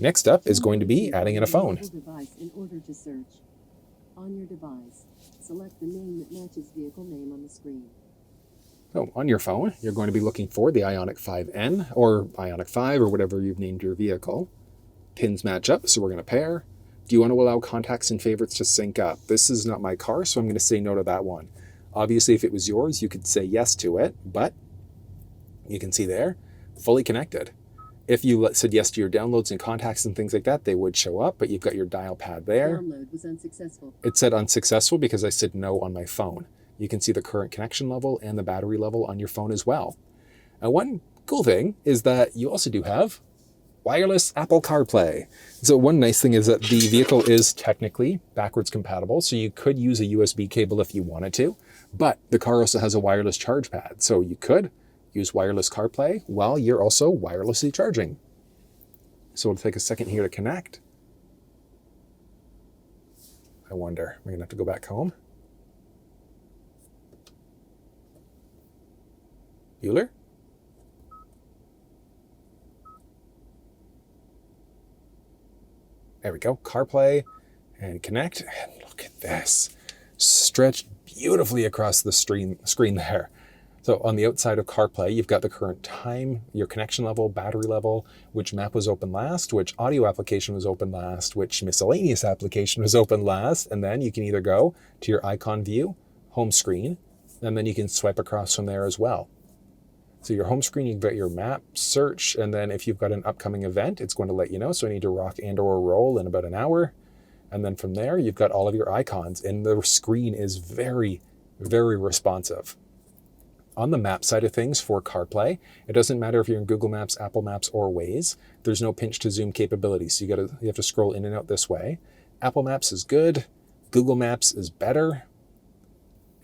Next up is going to be adding in a phone. Device in order to search. On your device, select the name that matches vehicle name on the screen. So on your phone, you're going to be looking for the Ioniq 5N or Ioniq 5 or whatever you've named your vehicle. Pins match up, so we're going to pair. Do you want to allow contacts and favorites to sync up? This is not my car, so I'm going to say no to that one. Obviously, if it was yours, you could say yes to it, but you can see there, fully connected. If you said yes to your downloads and contacts and things like that, they would show up, but you've got your dial pad there. Download was unsuccessful. It said unsuccessful because I said no on my phone. You can see the current connection level and the battery level on your phone as well. And one cool thing is that you also do have wireless Apple CarPlay. So one nice thing is that the vehicle is technically backwards compatible, so you could use a USB cable if you wanted to, but the car also has a wireless charge pad, so you could use wireless CarPlay while you're also wirelessly charging. So we'll take a second here to connect. I wonder, we're gonna have to go back home. Bueller? There we go, CarPlay and connect. And look at this, stretched beautifully across the screen there. So on the outside of CarPlay, you've got the current time, your connection level, battery level, which map was open last, which audio application was open last, which miscellaneous application was open last, and then you can either go to your icon view, home screen, and then you can swipe across from there as well. So your home screen, you've got your map, search, and then if you've got an upcoming event, it's going to let you know. So I need to rock and or roll in about an hour. And then from there, you've got all of your icons, and the screen is very, very responsive. On the map side of things for CarPlay, it doesn't matter if you're in Google Maps, Apple Maps, or Waze. There's no pinch to zoom capability, so you have to scroll in and out this way. Apple Maps is good. Google Maps is better,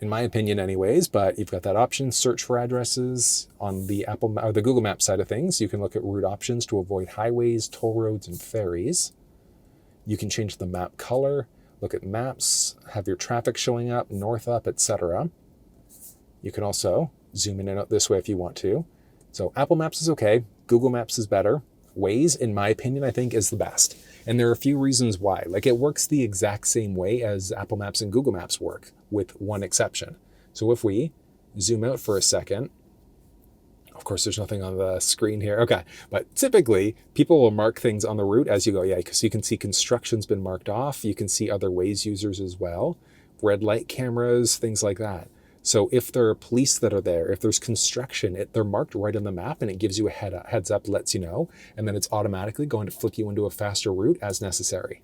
in my opinion anyways, but you've got that option, search for addresses. On the the Google Maps side of things, you can look at route options to avoid highways, toll roads, and ferries. You can change the map color, look at maps, have your traffic showing up, north up, etc. You can also zoom in and out this way if you want to. So Apple Maps is okay, Google Maps is better. Waze, in my opinion, I think is the best. And there are a few reasons why. Like, it works the exact same way as Apple Maps and Google Maps work, with one exception. So if we zoom out for a second, of course, there's nothing on the screen here. Okay, but typically people will mark things on the route as you go. Yeah, because you can see construction's been marked off. You can see other Waze users as well, red light cameras, things like that. So if there are police that are there, if there's construction, they're marked right on the map, and it gives you a heads up, lets you know, and then it's automatically going to flick you into a faster route as necessary.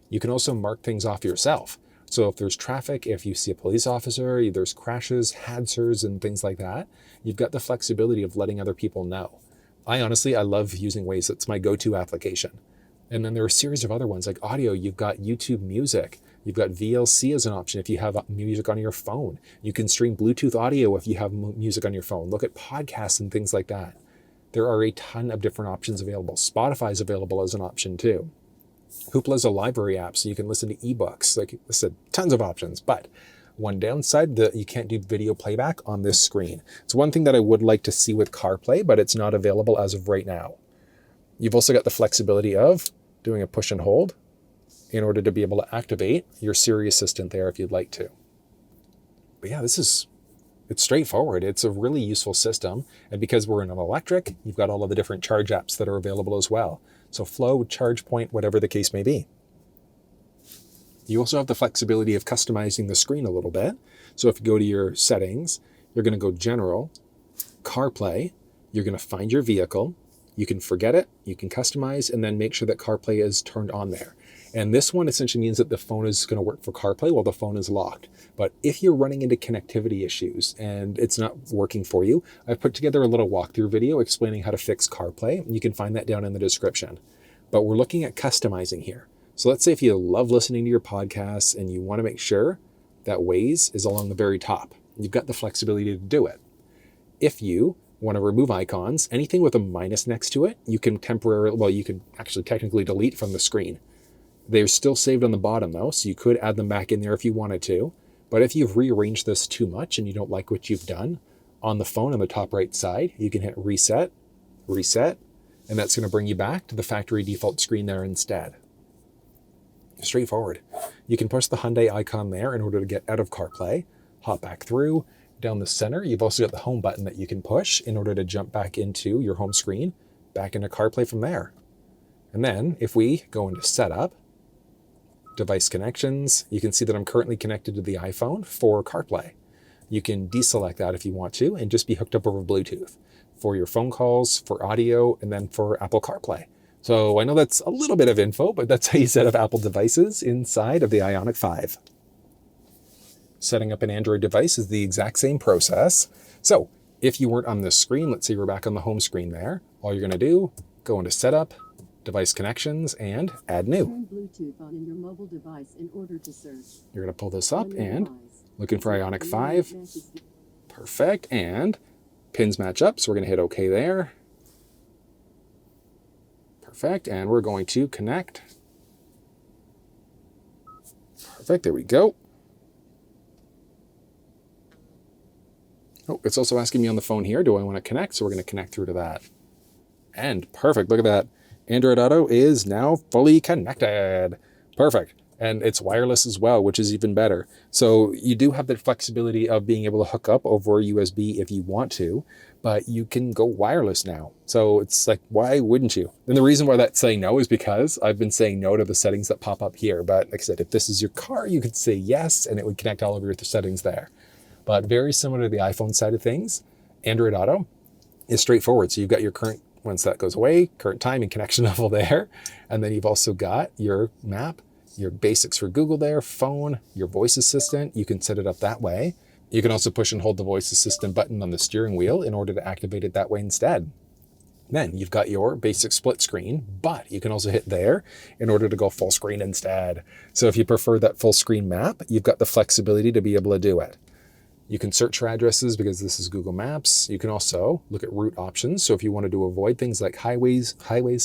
You can also mark things off yourself. So if there's traffic, if you see a police officer, there's crashes, hazards, and things like that, you've got the flexibility of letting other people know. I love using Waze. It's my go-to application. And then there are a series of other ones like audio. You've got YouTube Music. You've got VLC as an option if you have music on your phone. You can stream Bluetooth audio if you have music on your phone. Look at podcasts and things like that. There are a ton of different options available. Spotify is available as an option too. Hoopla is a library app, so you can listen to ebooks. Like I said, tons of options. But one downside, that you can't do video playback on this screen. It's one thing that I would like to see with CarPlay, but it's not available as of right now. You've also got the flexibility of doing a push and hold in order to be able to activate your Siri Assistant there if you'd like to. But yeah, it's straightforward. It's a really useful system. And because we're in an electric, you've got all of the different charge apps that are available as well. So Flow, ChargePoint, whatever the case may be. You also have the flexibility of customizing the screen a little bit. So if you go to your settings, you're going to go General, CarPlay, you're going to find your vehicle, you can forget it, you can customize, and then make sure that CarPlay is turned on there. And this one essentially means that the phone is going to work for CarPlay while the phone is locked. But if you're running into connectivity issues and it's not working for you, I've put together a little walkthrough video explaining how to fix CarPlay. You can find that down in the description. But we're looking at customizing here. So let's say if you love listening to your podcasts and you want to make sure that Waze is along the very top, you've got the flexibility to do it. If you want to remove icons, anything with a minus next to it, you can you can actually technically delete from the screen. They're still saved on the bottom though, so you could add them back in there if you wanted to. But if you've rearranged this too much and you don't like what you've done, on the phone on the top right side, you can hit reset, reset, And that's going to bring you back to the factory default screen there instead. Straightforward. You can push the Hyundai icon there in order to get out of CarPlay, hop back through. Down the center, you've also got the home button that you can push in order to jump back into your home screen, back into CarPlay from there. And then if we go into Setup, Device Connections, you can see that I'm currently connected to the iPhone for CarPlay. You can deselect that if you want to and just be hooked up over Bluetooth for your phone calls, for audio, and then for Apple CarPlay. So I know that's a little bit of info, but that's how you set up Apple devices inside of the Ioniq 5. Setting up an Android device is the exact same process. So if you weren't on this screen, let's say we're back on the home screen there, all you're going to do, go into Setup, Device Connections, and Add New. Turn Bluetooth on in your mobile device in order to search. You're going to pull this up On your and device, looking for select Ioniq the name 5. that matches the- Perfect. And pins match up, so we're going to hit OK there. Perfect. And we're going to connect. Perfect. There we go. Oh, it's also asking me on the phone here, do I want to connect? So we're going to connect through to that. And perfect. Look at that. Android Auto is now fully connected. Perfect. And it's wireless as well, which is even better. So you do have the flexibility of being able to hook up over USB if you want to, but you can go wireless now. So it's like, why wouldn't you? And the reason why that's saying no is because I've been saying no to the settings that pop up here. But like I said, if this is your car, you could say yes, and it would connect all of your settings there. But very similar to the iPhone side of things, Android Auto is straightforward. So you've got your current, once that goes away, current time and connection level there. And then you've also got your map, your basics for Google there, phone, your voice assistant. You can set it up that way. You can also push and hold the voice assistant button on the steering wheel in order to activate it that way instead. Then you've got your basic split screen, but you can also hit there in order to go full screen instead. So if you prefer that full screen map, you've got the flexibility to be able to do it. You can search for addresses because this is Google Maps. You can also look at route options. So if you wanted to avoid things like highways,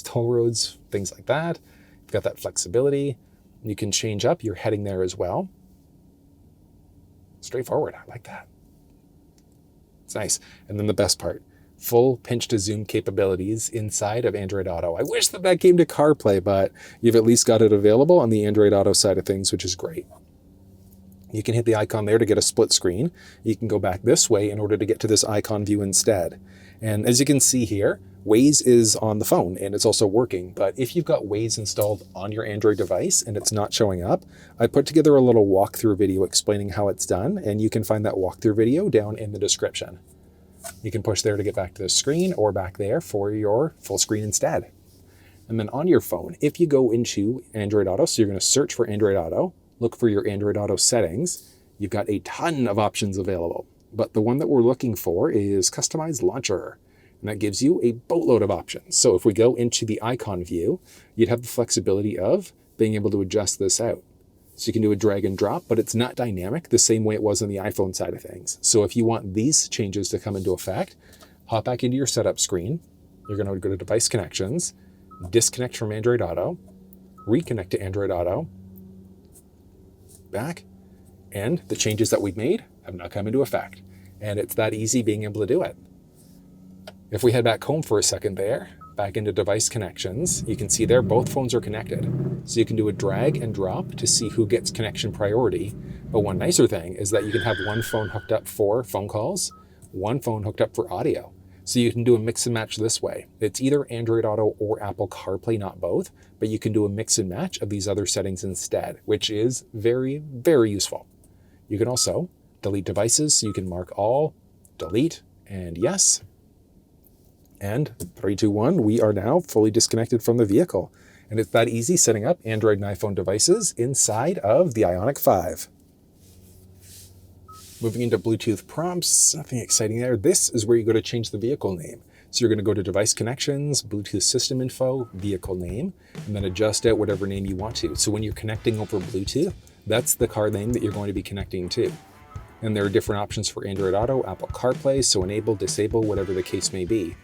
toll roads, things like that, you've got that flexibility. You can change up your heading there as well. Straightforward. I like that. It's nice. And then the best part, full pinch to zoom capabilities inside of Android Auto. I wish that came to CarPlay, but you've at least got it available on the Android Auto side of things, which is great. You can hit the icon there to get a split screen. You can go back this way in order to get to this icon view instead. And as you can see here, Waze is on the phone and it's also working. But if you've got Waze installed on your Android device and it's not showing up, I put together a little walkthrough video explaining how it's done. And you can find that walkthrough video down in the description. You can push there to get back to the screen or back there for your full screen instead. And then on your phone, if you go into Android Auto, so you're going to search for Android Auto, look for your Android Auto settings, you've got a ton of options available. But the one that we're looking for is Customize Launcher. And that gives you a boatload of options. So if we go into the icon view, you'd have the flexibility of being able to adjust this out. So you can do a drag and drop, but it's not dynamic the same way it was on the iPhone side of things. So if you want these changes to come into effect, hop back into your setup screen. You're going to go to Device Connections, disconnect from Android Auto, reconnect to Android Auto, back, and the changes that we've made have now come into effect. And it's that easy being able to do it. If we head back home for a second there, back into Device Connections, you can see there both phones are connected. So you can do a drag and drop to see who gets connection priority. But one nicer thing is that you can have one phone hooked up for phone calls, one phone hooked up for audio. So you can do a mix and match this way. It's either Android Auto or Apple CarPlay, not both, but you can do a mix and match of these other settings instead, which is very, very useful. You can also delete devices, so you can mark all, delete, and yes. And 3, 2, 1, we are now fully disconnected from the vehicle. And it's that easy setting up Android and iPhone devices inside of the Ioniq 5. Moving into Bluetooth prompts, nothing exciting there. This is where you go to change the vehicle name. So you're going to go to Device Connections, Bluetooth System Info, Vehicle Name, and then adjust out whatever name you want to. So when you're connecting over Bluetooth, that's the car name that you're going to be connecting to. And there are different options for Android Auto, Apple CarPlay, so enable, disable, whatever the case may be.